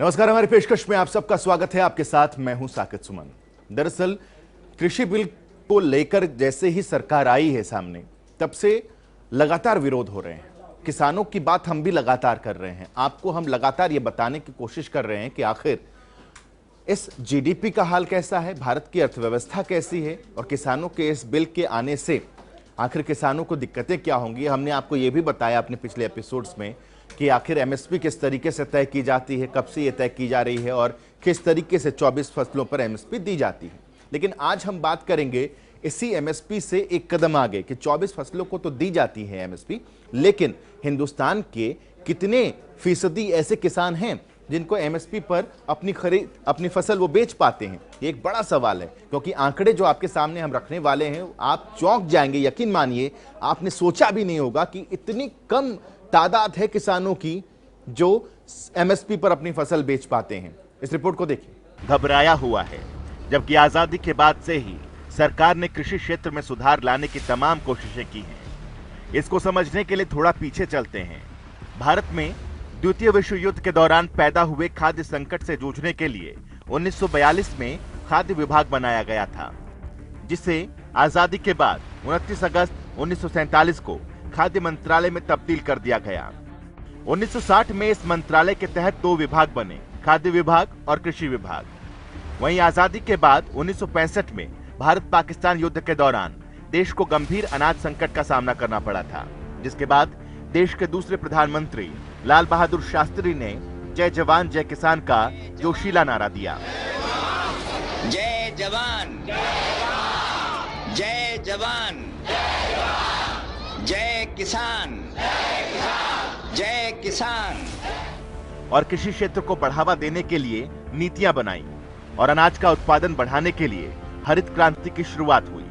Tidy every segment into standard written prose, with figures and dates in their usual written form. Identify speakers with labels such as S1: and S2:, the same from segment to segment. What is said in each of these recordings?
S1: नमस्कार, हमारी पेशकश में आप सबका स्वागत है। आपके साथ मैं हूं साकिब सुमन। दरअसल कृषि बिल को लेकर जैसे ही सरकार आई है सामने, तब से लगातार विरोध हो रहे हैं। किसानों की बात हम भी लगातार कर रहे हैं। आपको हम लगातार ये बताने की कोशिश कर रहे हैं कि आखिर इस जीडीपी का हाल कैसा है, भारत की अर्थव्यवस्था कैसी है और किसानों के इस बिल के आने से आखिर किसानों को दिक्कतें क्या होंगी। हमने आपको ये भी बताया अपने पिछले एपिसोड्स में कि आखिर एमएसपी किस तरीके से तय की जाती है, कब से ये तय की जा रही है और किस तरीके से 24 फसलों पर एमएसपी दी जाती है। लेकिन आज हम बात करेंगे इसी एमएसपी से एक कदम आगे कि 24 फसलों को तो दी जाती है एमएसपी, लेकिन हिंदुस्तान के कितने फीसदी ऐसे किसान हैं जिनको एमएसपी पर अपनी फसल वो बेच पाते हैं। ये एक बड़ा सवाल है, क्योंकि आंकड़े जो आपके सामने हम रखने वाले हैं, आप चौंक जाएंगे। यकीन मानिए, आपने सोचा भी नहीं होगा कि इतनी कम तादाद है किसानों की जो एमएसपी पर अपनी फसल बेच पाते हैं। इस रिपोर्ट को देखिए।
S2: घबराया हुआ है, जबकि आजादी के बाद से ही सरकार ने कृषि क्षेत्र में सुधार लाने की तमाम कोशिशें की हैं। इसको समझने के लिए थोड़ा पीछे चलते हैं। भारत में द्वितीय विश्व युद्ध के दौरान पैदा हुए खाद्य संकट से जूझने के लिए 1942 में खाद्य विभाग बनाया गया था, जिसे आजादी के बाद 29 अगस्त 1947 को खाद्य मंत्रालय में तब्दील कर दिया गया। 1960 में इस मंत्रालय के तहत दो विभाग बने, खाद्य विभाग और कृषि विभाग। वहीं आजादी के बाद 1965 में भारत पाकिस्तान युद्ध के दौरान देश को गंभीर अनाज संकट का सामना करना पड़ा था, जिसके बाद देश के दूसरे प्रधानमंत्री लाल बहादुर शास्त्री ने जय जवान जय किसान का जोशीला नारा दिया।
S3: जय जवान जय जवान जय किसान जय किसान।
S2: और कृषि क्षेत्र को बढ़ावा देने के लिए नीतियां बनाई और अनाज का उत्पादन बढ़ाने के लिए हरित क्रांति की शुरुआत हुई।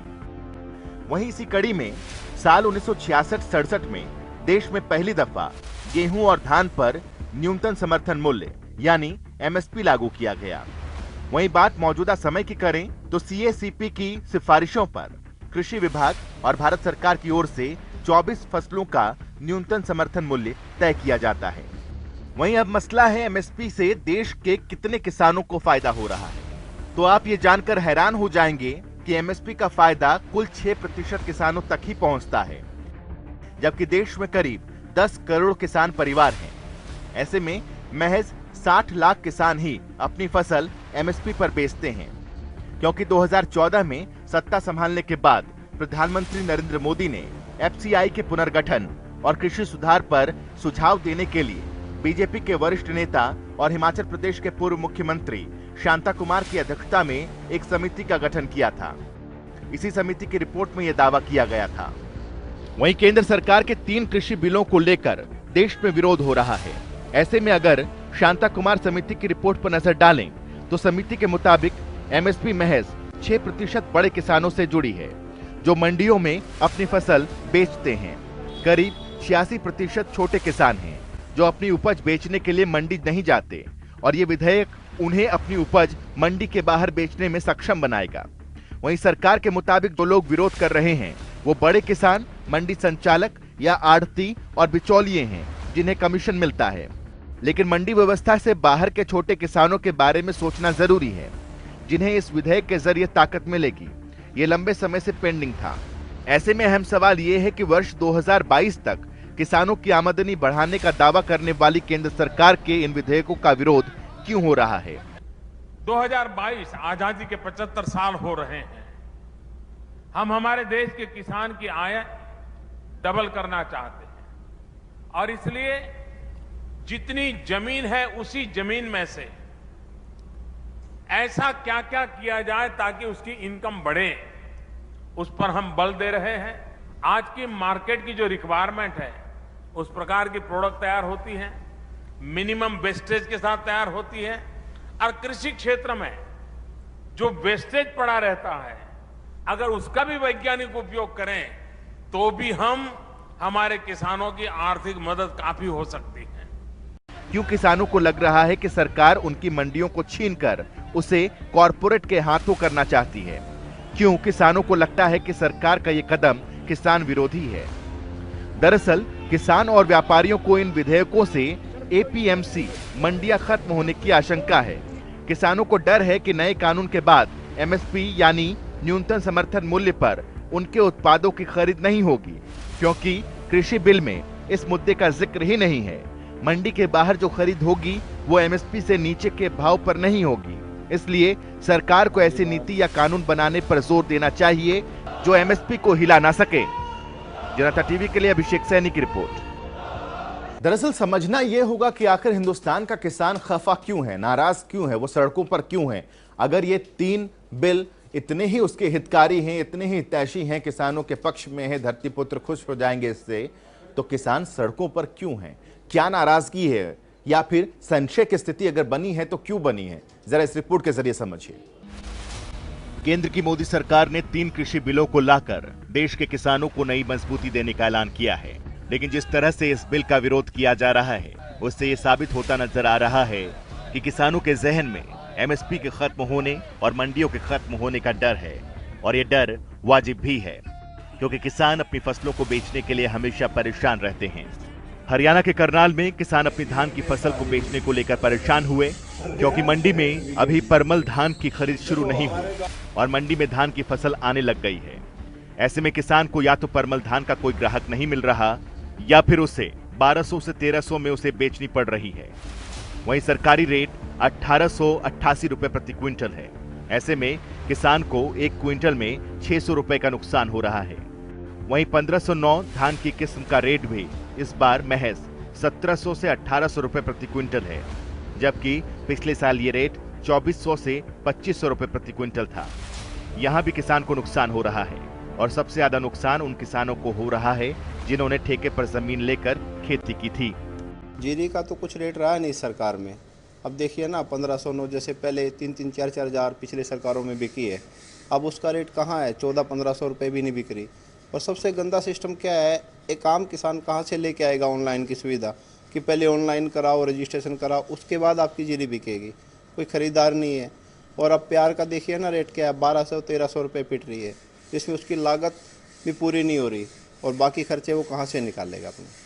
S2: वहीं इसी कड़ी में साल 1966-67 में देश में पहली दफा गेहूं और धान पर न्यूनतम समर्थन मूल्य यानी एमएसपी लागू किया गया। वहीं बात मौजूदा समय की करें तो सीएसीपी की सिफारिशों पर कृषि विभाग और भारत सरकार की ओर से 24 फसलों का न्यूनतम समर्थन मूल्य तय किया जाता है। वहीं अब मसला है एमएसपी से देश के कितने किसानों को फायदा हो रहा है। तो आप ये जानकर हैरान हो जाएंगे कि एमएसपी का फायदा कुल 6% किसानों तक ही पहुंचता है, जबकि देश में करीब 10 करोड़ किसान परिवार हैं। ऐसे में महज 60 लाख किसान ही अपनी फसल एमएसपी पर बेचते हैं, क्योंकि 2014 में सत्ता संभालने के बाद प्रधानमंत्री नरेंद्र मोदी ने एफसीआई के पुनर्गठन और कृषि सुधार पर सुझाव देने के लिए बीजेपी के वरिष्ठ नेता और हिमाचल प्रदेश के पूर्व मुख्यमंत्री शांता कुमार की अध्यक्षता में एक समिति का गठन किया था। इसी समिति की रिपोर्ट में यह दावा किया गया था। वहीं केंद्र सरकार के 3 कृषि बिलों को लेकर देश में विरोध हो रहा है। ऐसे में अगर शांता कुमार समिति की रिपोर्ट पर नजर डालें तो समिति के मुताबिक एमएसपी महज 6% बड़े किसानों से जुड़ी है, जो मंडियों में अपनी फसल बेचते हैं। करीब 86% छोटे किसान हैं जो अपनी उपज बेचने के लिए मंडी नहीं जाते, और ये विधेयक उन्हें अपनी उपज मंडी के बाहर बेचने में सक्षम बनाएगा। वहीं सरकार के मुताबिक जो लोग विरोध कर रहे हैं वो बड़े किसान, मंडी संचालक या आढ़ती और बिचौलिए हैं, जिन्हें कमीशन मिलता है। लेकिन मंडी व्यवस्था से बाहर के छोटे किसानों के बारे में सोचना जरूरी है, जिन्हें इस विधेयक के जरिए ताकत मिलेगी। ये लंबे समय से पेंडिंग था। ऐसे में अहम सवाल ये है कि वर्ष 2022 तक किसानों की आमदनी बढ़ाने का दावा करने वाली केंद्र सरकार के इन विधेयकों का विरोध क्यों हो रहा है।
S4: 2022 आजादी के 75 साल हो रहे हैं। हम हमारे देश के किसान की आय डबल करना चाहते हैं, और इसलिए जितनी जमीन है उसी जमीन में से ऐसा क्या क्या किया जाए ताकि उसकी इनकम बढ़े, उस पर हम बल दे रहे हैं। आज की मार्केट की जो रिक्वायरमेंट है उस प्रकार की प्रोडक्ट तैयार होती है, मिनिमम वेस्टेज के साथ तैयार होती है। और कृषि क्षेत्र में जो वेस्टेज पड़ा रहता है, अगर उसका भी वैज्ञानिक उपयोग करें तो भी हम हमारे किसानों की आर्थिक मदद काफी हो सकती है।
S2: क्यों किसानों को लग रहा है कि सरकार उनकी मंडियों को छीनकर उसे कॉरपोरेट के हाथों करना चाहती है? क्यों किसानों को लगता है कि सरकार का ये कदम किसान विरोधी है? दरअसल किसान और व्यापारियों को इन विधेयकों से एपीएमसी मंडियां खत्म होने की आशंका है। किसानों को डर है कि नए कानून के बाद एमएसपी यानी न्यूनतम समर्थन मूल्य पर उनके उत्पादों की खरीद नहीं होगी, क्योंकि कृषि बिल में इस मुद्दे का जिक्र ही नहीं है। मंडी के बाहर जो खरीद होगी वो एमएसपी से नीचे के भाव पर नहीं होगी। इसलिए सरकार को ऐसी नीति या कानून बनाने पर जोर देना चाहिए जो एमएसपी को हिला ना सके। जनता टीवी के लिए अभिषेक सैनी की रिपोर्ट।
S1: दरअसल समझना यह होगा कि आखिर हिंदुस्तान का किसान खफा क्यों है, नाराज क्यों है, वो सड़कों पर क्यों है। अगर ये 3 बिल इतने ही उसके हितकारी हैं, इतने ही हितैषी हैं, किसानों के पक्ष में है, धरती पुत्र खुश हो जाएंगे इससे, तो किसान सड़कों पर क्यों हैं? क्या नाराजगी है या फिर संशय की स्थिति अगर बनी है तो क्यों बनी है? जरा इस रिपोर्ट के जरिए समझिए।
S2: केंद्र की मोदी सरकार ने 3 कृषि बिलों को लाकर देश के किसानों को नई मजबूती देने का ऐलान किया है, लेकिन जिस तरह से इस बिल का विरोध किया जा रहा है उससे ये साबित होता नजर आ रहा है कि किसानों के जहन में एमएसपी के खत्म होने और मंडियों के खत्म होने का डर है। और ये डर वाजिब भी है, क्योंकि किसान अपनी फसलों को बेचने के लिए हमेशा परेशान रहते हैं। हरियाणा के करनाल में किसान अपनी धान की फसल को बेचने को लेकर परेशान हुए, क्योंकि मंडी में अभी परमल धान की खरीद शुरू नहीं हुई और मंडी में धान की फसल आने लग गई है। ऐसे में किसान को या तो परमल धान का कोई ग्राहक नहीं मिल रहा या फिर उसे 1200 से 1300 में उसे बेचनी पड़ रही है। वहीं सरकारी रेट 1888 रुपए प्रति क्विंटल है। ऐसे में किसान को 1 क्विंटल में 600 रुपए का नुकसान हो रहा है। वहीं 1509 धान की किस्म का रेट भी इस बार महज 1700 से 1800 रुपए प्रति क्विंटल है, जबकि पिछले साल ये रेट 2400 से 2500 रुपए प्रति क्विंटल था। यहाँ भी किसान को नुकसान हो रहा है और सबसे ज्यादा नुकसान उन किसानों को हो रहा है जिन्होंने ठेके पर जमीन लेकर खेती की थी।
S5: जीरी का तो कुछ रेट रहा नहीं सरकार में। अब देखिए ना, 1509 जैसे पहले 3-3, 4-4 हज़ार पिछले सरकारों में बिकी है, अब उसका रेट कहाँ है? 1400-1500 रुपये भी नहीं बिक रही। और सबसे गंदा सिस्टम क्या है, एक आम किसान कहाँ से लेके आएगा ऑनलाइन की सुविधा कि पहले ऑनलाइन कराओ, रजिस्ट्रेशन कराओ, उसके बाद आपकी जीरी बिकेगी। कोई ख़रीदार नहीं है। और अब प्यार का देखिए ना रेट क्या है, 1200-1300 रुपये पिट रही है, जिसमें उसकी लागत भी पूरी नहीं हो रही और बाकी खर्चे वो कहाँ से निकालेगा अपने।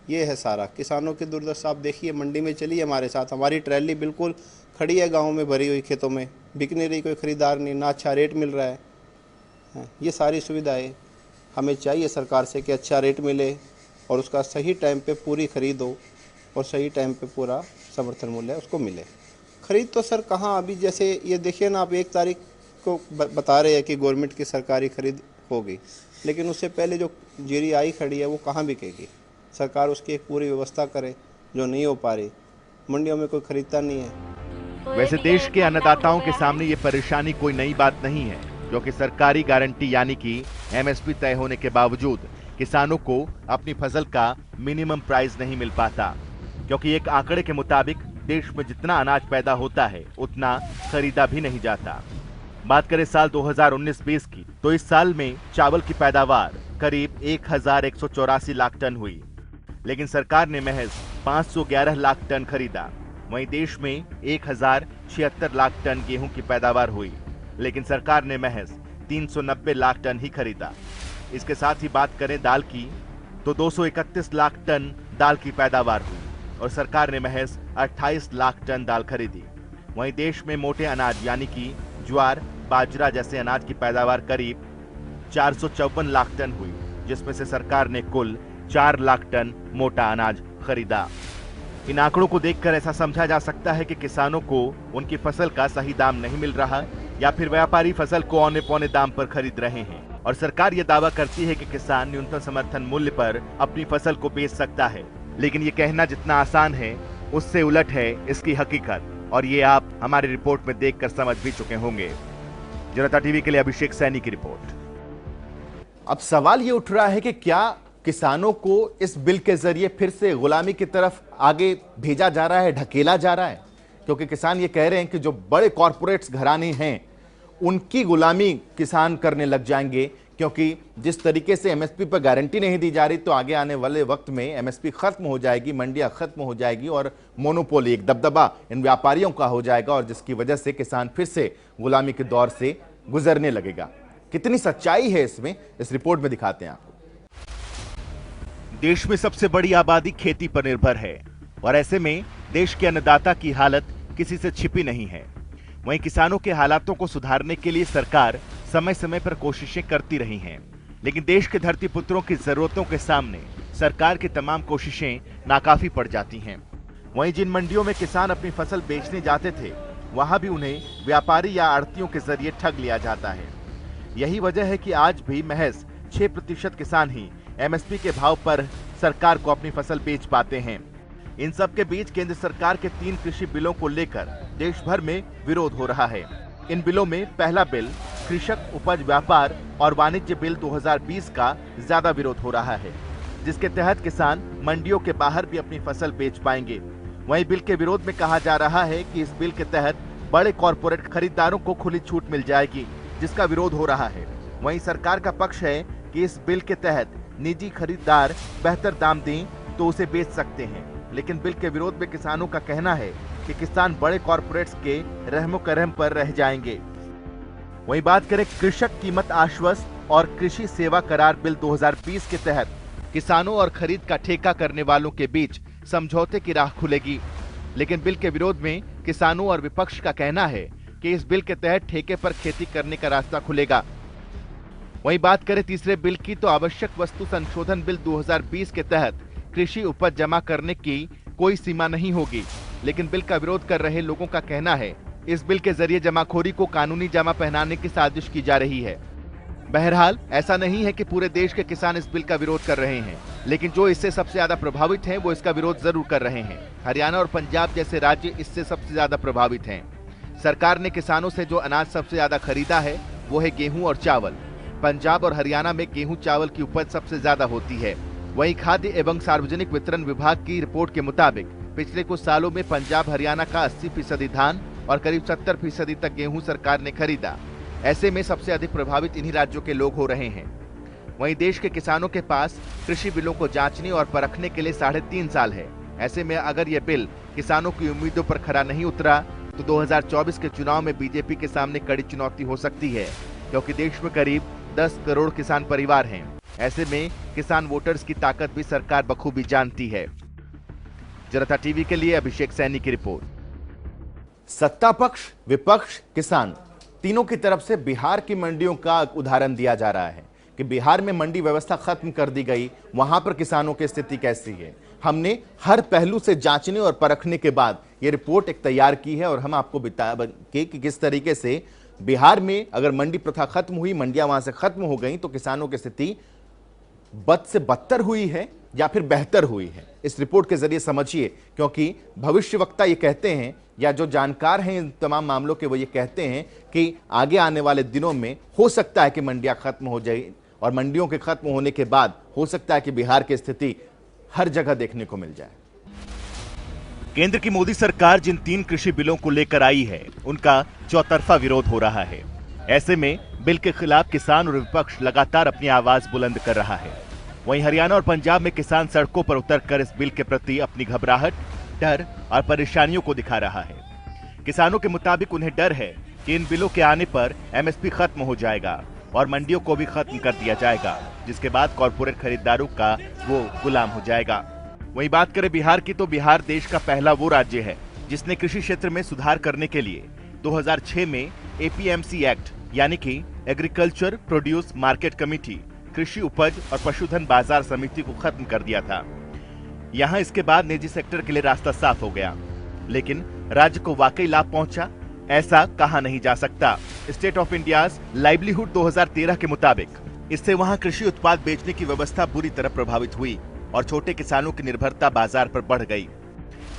S5: ये है सारा किसानों की दुर्दशा। आप देखिए, मंडी में चलिए हमारे साथ, हमारी ट्रैली बिल्कुल खड़ी है गाँव में भरी हुई, खेतों में बिक नहीं रही, कोई ख़रीदार नहीं, ना अच्छा रेट मिल रहा है। ये सारी सुविधाएँ हमें चाहिए सरकार से कि अच्छा रेट मिले और उसका सही टाइम पे पूरी खरीद हो और सही टाइम पे पूरा समर्थन मूल्य उसको मिले। खरीद तो सर कहाँ, अभी जैसे ये देखिए ना, आप 1 तारीख को बता रहे हैं कि गवर्नमेंट की सरकारी खरीद होगी, लेकिन उससे पहले जो जीरी आई खड़ी है वो कहाँ बिकेगी? सरकार उसकी एक पूरी व्यवस्था करे, जो नहीं हो पा रही। मंडियों में कोई खरीदता नहीं है।
S2: वैसे देश के अन्नदाताओं के सामने ये परेशानी कोई नई बात नहीं है, क्योंकि सरकारी गारंटी यानी कि एमएसपी तय होने के बावजूद किसानों को अपनी फसल का मिनिमम प्राइस नहीं मिल पाता, क्योंकि एक आंकड़े के मुताबिक देश में जितना अनाज पैदा होता है उतना खरीदा भी नहीं जाता। बात करें साल 2019-20 की, तो इस साल में चावल की पैदावार करीब 1184 लाख टन हुई, लेकिन सरकार ने महज 511 लाख टन खरीदा। वहीं देश में 1076 लाख टन गेहूं की पैदावार हुई, लेकिन सरकार ने महज 390 लाख टन ही खरीदा। इसके साथ ही बात करें दाल की, तो 231 लाख टन दाल की पैदावार हुई और सरकार ने महज 28 लाख टन दाल खरीदी। वहीं देश में मोटे अनाज यानी कि ज्वार, बाजरा जैसे अनाज की पैदावार करीब 454 लाख टन हुई, जिसमें से सरकार ने कुल 4 लाख टन मोटा अनाज खरीदा। इन आंकड़ों को देखकर ऐसा समझा जा सकता है कि किसानों को उनकी फसल का सही दाम नहीं मिल रहा, या फिर व्यापारी फसल को औने पौने दाम पर खरीद रहे हैं और सरकार यह दावा करती है कि किसान न्यूनतम समर्थन मूल्य पर अपनी फसल को बेच सकता है। लेकिन ये कहना जितना आसान है उससे उलट है इसकी हकीकत, और ये आप हमारी रिपोर्ट में देखकर समझ भी चुके होंगे। जनता टीवी के लिए अभिषेक सैनी की रिपोर्ट।
S1: अब सवाल ये उठ रहा है कि क्या किसानों को इस बिल के जरिए फिर से गुलामी की तरफ आगे भेजा जा रहा है, ढकेला जा रहा है? क्योंकि किसान ये कह रहे हैं कि जो बड़े कॉरपोरेट्स घराने हैं उनकी गुलामी किसान करने लग जाएंगे, क्योंकि जिस तरीके से एमएसपी पर गारंटी नहीं दी जा रही, तो आगे आने वाले वक्त में एमएसपी खत्म हो जाएगी, मंडियां खत्म हो जाएगी और मोनोपोली, एक दबदबा इन व्यापारियों का हो जाएगा, और जिसकी वजह से किसान फिर से गुलामी के दौर से गुजरने लगेगा। कितनी सच्चाई है इसमें, इस रिपोर्ट में दिखाते हैं आपको।
S2: देश में सबसे बड़ी आबादी खेती पर निर्भर है और ऐसे में देश के अन्नदाता की हालत किसी से छिपी नहीं है। वहीं किसानों के हालातों को सुधारने के लिए सरकार समय समय पर कोशिशें करती रही हैं, लेकिन देश के धरती पुत्रों की जरूरतों के सामने सरकार की तमाम कोशिशें नाकाफी पड़ जाती हैं। वहीं जिन मंडियों में किसान अपनी फसल बेचने जाते थे, वहां भी उन्हें व्यापारी या आड़तियों के जरिए ठग लिया जाता है। यही वजह है कि आज भी महज 6% किसान ही एमएसपी के भाव पर सरकार को अपनी फसल बेच पाते हैं। इन सब के बीच केंद्र सरकार के 3 कृषि बिलों को लेकर देश भर में विरोध हो रहा है। इन बिलों में पहला बिल कृषक उपज व्यापार और वाणिज्य बिल 2020 का ज्यादा विरोध हो रहा है, जिसके तहत किसान मंडियों के बाहर भी अपनी फसल बेच पाएंगे। वहीं बिल के विरोध में कहा जा रहा है कि इस बिल के तहत बड़े कॉरपोरेट खरीदारों को खुली छूट मिल जाएगी, जिसका विरोध हो रहा है। वहीं सरकार का पक्ष है कि इस बिल के तहत निजी खरीदार बेहतर दाम दें तो उसे बेच सकते हैं, लेकिन बिल के विरोध में किसानों का कहना है कि किसान बड़े कॉरपोरेट्स के रहमो करहम पर रह जाएंगे। वहीं बात करें कृषक कीमत आश्वस्त और कृषि सेवा करार बिल 2020 के तहत किसानों और खरीद का ठेका करने वालों के बीच समझौते की राह खुलेगी, लेकिन बिल के विरोध में किसानों और विपक्ष का कहना है कि इस बिल के तहत ठेके पर खेती करने का रास्ता खुलेगा। वहीं बात करें तीसरे बिल की तो आवश्यक वस्तु संशोधन बिल 2020 के तहत कृषि उपज जमा करने की कोई सीमा नहीं होगी, लेकिन बिल का विरोध कर रहे लोगों का कहना है इस बिल के जरिए जमाखोरी को कानूनी जमा पहनाने की साजिश की जा रही है। बहरहाल ऐसा नहीं है कि पूरे देश के किसान इस बिल का विरोध कर रहे हैं, लेकिन जो इससे सबसे ज्यादा प्रभावित हैं वो इसका विरोध जरूर कर रहे हैं। हरियाणा और पंजाब जैसे राज्य इससे सबसे ज्यादा प्रभावित हैं। सरकार ने किसानों से जो अनाज सबसे ज्यादा खरीदा है वो है गेहूं और चावल। पंजाब और हरियाणा में गेहूं चावल की उपज सबसे ज्यादा होती है। वहीं खाद्य एवं सार्वजनिक वितरण विभाग की रिपोर्ट के मुताबिक पिछले कुछ सालों में पंजाब हरियाणा का 80% धान और करीब 70% तक गेहूं सरकार ने खरीदा। ऐसे में सबसे अधिक प्रभावित इन्हीं राज्यों के लोग हो रहे हैं। वहीं देश के किसानों के पास कृषि बिलों को जांचने और परखने के लिए 3.5 साल है। ऐसे में अगर यह बिल किसानों की उम्मीदों पर खरा नहीं उतरा तो 2024 के चुनाव में बीजेपी के सामने कड़ी चुनौती हो सकती है, क्योंकि देश में करीब 10 करोड़ किसान परिवार हैं। ऐसे में किसान वोटर्स की ताकत भी सरकार बखूबी जानती है। जनता टीवी के लिए अभिषेक सैनी की रिपोर्ट।
S1: सत्ता पक्ष, विपक्ष, किसान तीनों की तरफ से बिहार की मंडियों का उदाहरण दिया जा रहा है कि बिहार में मंडी व्यवस्था खत्म कर दी गई, वहां पर किसानों की स्थिति कैसी है। हमने हर पहलू से जांचने और परखने के बाद यह रिपोर्ट एक तैयार की है और हम आपको बता कि किस तरीके से बिहार में अगर मंडी प्रथा खत्म हुई, मंडियां वहां से खत्म हो गई, तो किसानों की स्थिति बद से बदतर हुई है या फिर बेहतर हुई है। इस रिपोर्ट के जरिए समझिए, क्योंकि भविष्यवक्ता ये कहते हैं या जो जानकार हैं इन तमाम मामलों के, वो ये कहते हैं कि आगे आने वाले दिनों में हो सकता है कि मंडियां खत्म हो जाए और मंडियों के खत्म होने के बाद हो सकता है कि बिहार की स्थिति हर जगह देखने को मिल जाए।
S2: केंद्र की मोदी सरकार जिन 3 कृषि बिलों को लेकर आई है, उनका चौतरफा विरोध हो रहा है। ऐसे में बिल के खिलाफ किसान और विपक्ष लगातार अपनी आवाज बुलंद कर रहा है। वहीं हरियाणा और पंजाब में किसान सड़कों पर उतरकर इस बिल के प्रति अपनी घबराहट, डर और परेशानियों को दिखा रहा है। किसानों के मुताबिक उन्हें डर है कि इन बिलों के आने पर एमएसपी खत्म हो जाएगा और मंडियों को भी खत्म कर दिया जाएगा, जिसके बाद कॉर्पोरेट खरीदारों का वो गुलाम हो जाएगा। वहीं बात करें बिहार की, तो बिहार देश का पहला वो राज्य है जिसने कृषि क्षेत्र में सुधार करने के लिए 2006 में एपीएमसी एक्ट यानी कि एग्रीकल्चर प्रोड्यूस मार्केट कमेटी, कृषि उपज और पशुधन बाजार समिति को खत्म कर दिया था। यहां इसके बाद निजी सेक्टर के लिए रास्ता साफ हो गया, लेकिन राज्य को वाकई लाभ पहुंचा ऐसा कहा नहीं जा सकता। स्टेट ऑफ इंडियाज लाइवलीहुड 2013 के मुताबिक इससे वहां कृषि उत्पाद बेचने की व्यवस्था बुरी तरह प्रभावित हुई और छोटे किसानों की निर्भरता बाजार पर बढ़ गई।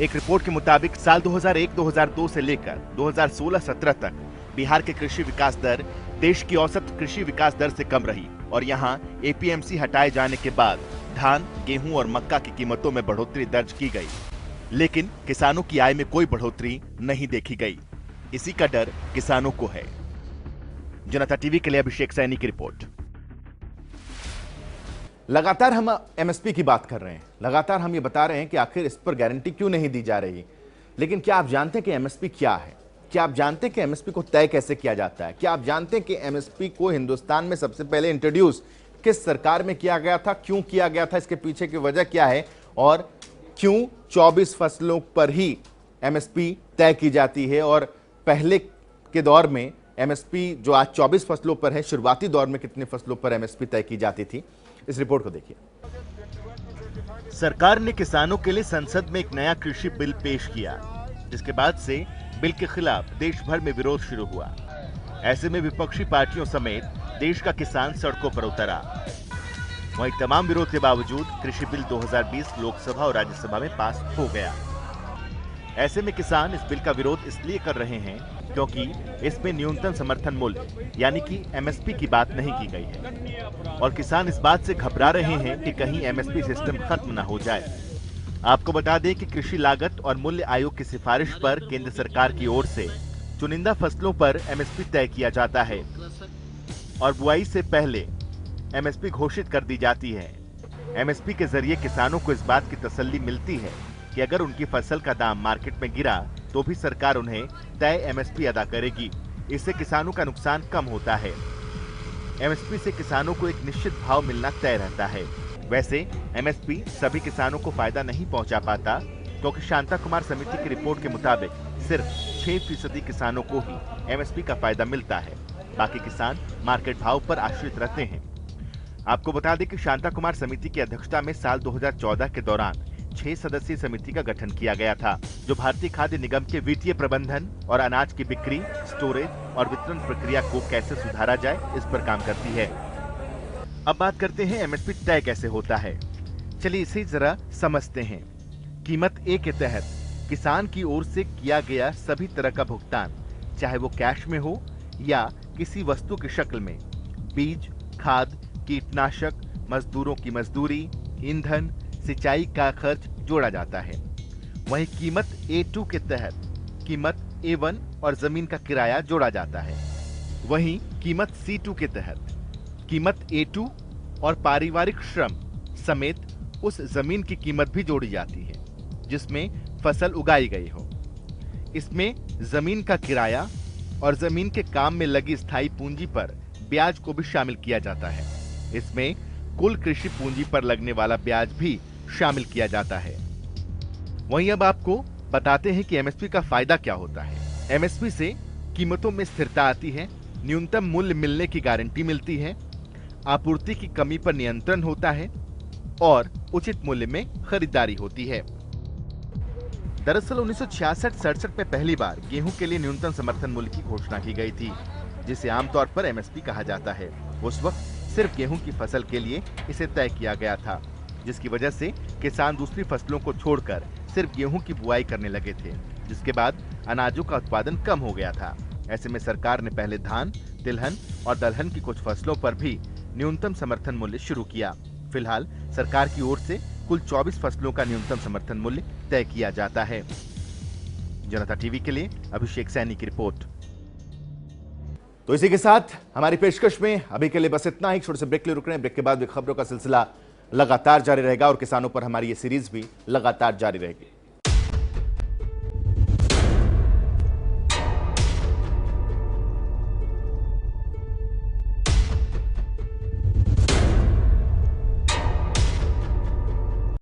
S2: एक रिपोर्ट के मुताबिक साल 2001-2002 से लेकर 2016-17 तक बिहार के कृषि विकास दर देश की औसत कृषि विकास दर से कम रही और यहां एपीएमसी हटाए जाने के बाद धान, गेहूं और मक्का की कीमतों में बढ़ोतरी दर्ज की गई, लेकिन किसानों की आय में कोई बढ़ोतरी नहीं देखी गई। इसी का डर किसानों को है। जनता टीवी के लिए अभिषेक सैनी की रिपोर्ट।
S1: लगातार हम एमएसपी की बात कर रहे हैं, लगातार हम ये बता रहे हैं कि आखिर इस पर गारंटी क्यों नहीं दी जा रही, लेकिन क्या आप जानते हैं कि एमएसपी क्या है? क्या आप जानते हैं कि एमएसपी को तय कैसे किया जाता है? क्या आप जानते हैं कि एमएसपी को हिंदुस्तान में सबसे पहले इंट्रोड्यूस किस सरकार में किया गया था, क्यों किया गया था, इसके पीछे की वजह क्या है और क्यों 24 फसलों पर ही एमएसपी तय की जाती है और पहले के दौर में एमएसपी जो आज 24 फसलों पर है, शुरुआती दौर में कितने फसलों पर एमएसपी तय की जाती थी? इस रिपोर्ट को देखिए।
S2: सरकार ने किसानों के लिए संसद में एक नया कृषि बिल पेश किया, जिसके बाद से बिल के खिलाफ देश भर में विरोध शुरू हुआ। ऐसे में विपक्षी पार्टियों समेत देश का किसान सड़कों पर उतरा। वहीं तमाम विरोध के बावजूद कृषि बिल 2020 लोकसभा और राज्यसभा में पास हो गया। ऐसे में किसान इस बिल का विरोध इसलिए कर रहे हैं क्योंकि इसमें न्यूनतम समर्थन मूल्य यानी कि एमएसपी की बात नहीं की गई है और किसान इस बात से घबरा रहे हैं कि कहीं एमएसपी सिस्टम खत्म न हो जाए। आपको बता दें कि कृषि लागत और मूल्य आयोग की सिफारिश पर केंद्र सरकार की ओर से चुनिंदा फसलों पर एमएसपी तय किया जाता है और बुआई से पहले एमएसपी घोषित कर दी जाती है। एमएसपी के जरिए किसानों को इस बात की तसल्ली मिलती है कि अगर उनकी फसल का दाम मार्केट में गिरा तो भी सरकार उन्हें तय एमएसपी अदा करेगी। इससे किसानों का नुकसान कम होता है। एमएसपी से किसानों को एक निश्चित भाव मिलना तय रहता है। वैसे एमएसपी सभी किसानों को फायदा नहीं पहुंचा पाता क्योंकि शांता कुमार समिति की रिपोर्ट के मुताबिक सिर्फ 6% किसानों को ही एमएसपी का फायदा मिलता है। बाकी किसान मार्केट भाव पर आश्रित रहते हैं। आपको बता दें कि शांता कुमार समिति की अध्यक्षता में साल 2014 के दौरान 6 सदस्यीय समिति का गठन किया गया था, जो भारतीय खाद्य निगम के वित्तीय प्रबंधन और अनाज की बिक्री, स्टोरेज और वितरण प्रक्रिया को कैसे सुधारा जाए इस पर काम करती है। अब बात करते हैं एमएसपी तय कैसे होता है। चलिए इसे जरा समझते हैं। कीमत ए के तहत किसान की ओर से किया गया सभी तरह का भुगतान, चाहे वो कैश में हो या किसी वस्तु की शक्ल में, बीज, खाद, कीटनाशक, मजदूरों की मजदूरी, ईंधन, सिंचाई का खर्च जोड़ा जाता है। वहीं कीमत A2 के तहत कीमत A1 और जमीन का किराया जोड़ा जाता है। वहीं कीमत C2 के तहत कीमत A2 और पारिवारिक श्रम समेत उस जमीन की कीमत भी जोड़ी जाती है जिसमें फसल उगाई गई हो। इसमें जमीन का किराया और जमीन के काम में लगी स्थायी पूंजी पर ब्याज को भी शामिल किया जाता है। इसमें कुल कृषि पूंजी पर लगने वाला ब्याज भी शामिल किया जाता है। वहीं अब आपको बताते हैं कि एमएसपी का फायदा क्या होता है। एमएसपी से कीमतों में स्थिरता आती है, न्यूनतम मूल्य मिलने की गारंटी मिलती है, आपूर्ति की कमी पर नियंत्रण होता है और उचित मूल्य में खरीदारी होती है। दरअसल 1966-67 में पहली बार गेहूं के लिए न्यूनतम समर्थन मूल्य की घोषणा की गई थी, जिसे आमतौर पर एमएसपी कहा जाता है। उस वक्त सिर्फ गेहूं की फसल के लिए इसे तय किया गया था, जिसकी वजह से किसान दूसरी फसलों को छोड़कर सिर्फ गेहूं की बुआई करने लगे थे, जिसके बाद अनाजों का उत्पादन कम हो गया था। ऐसे में सरकार ने पहले धान, तिलहन और दलहन की कुछ फसलों पर भी न्यूनतम समर्थन मूल्य शुरू किया। फिलहाल सरकार की ओर से कुल 24 फसलों का न्यूनतम समर्थन मूल्य तय किया जाता है। जनता टीवी के लिए अभिषेक सैनी की रिपोर्ट।
S1: तो इसी के साथ हमारी पेशकश में अभी के लिए बस इतना ही। छोटे से ब्रेक ले रुक रहे हैं। ब्रेक के बाद भी खबरों का सिलसिला लगातार जारी रहेगा और किसानों पर हमारी ये सीरीज भी लगातार जारी रहेगी।